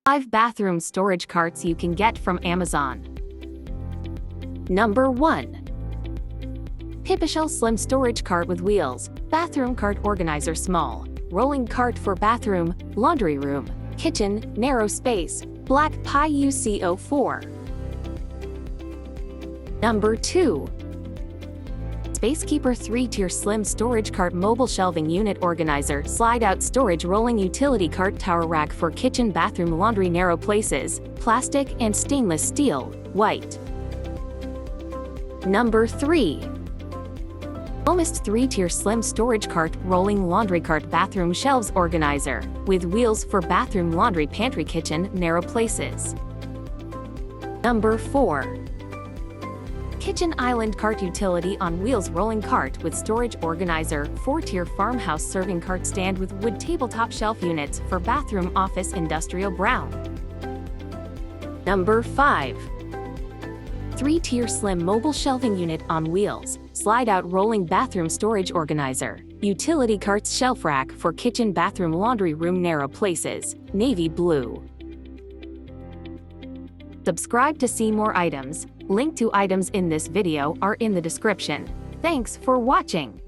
5 bathroom storage carts you can get from Amazon. Number 1. Pipishell Slim Storage Cart with Wheels. Bathroom Cart Organizer Small. Rolling Cart for Bathroom, Laundry Room, Kitchen, Narrow Space. Black Pi UC04. Number 2. Spacekeeper 3-tier Slim Storage Cart Mobile Shelving Unit Organizer Slide-out Storage Rolling Utility Cart Tower Rack for Kitchen Bathroom Laundry Narrow Places, Plastic and Stainless Steel, White. Number 3. Almost 3-tier Slim Storage Cart Rolling Laundry Cart Bathroom Shelves Organizer, with wheels for bathroom laundry pantry kitchen narrow places. Number 4. Kitchen Island Cart Utility on Wheels Rolling Cart with Storage Organizer 4-tier Farmhouse Serving Cart Stand with wood tabletop shelf units for bathroom office industrial brown. Number 5. 3-tier Slim Mobile Shelving Unit on Wheels, Slide-out Rolling Bathroom Storage Organizer, Utility Carts Shelf Rack for Kitchen Bathroom Laundry Room Narrow Places, Navy Blue. Subscribe to see more items. Link to items in this video are in the description. Thanks for watching.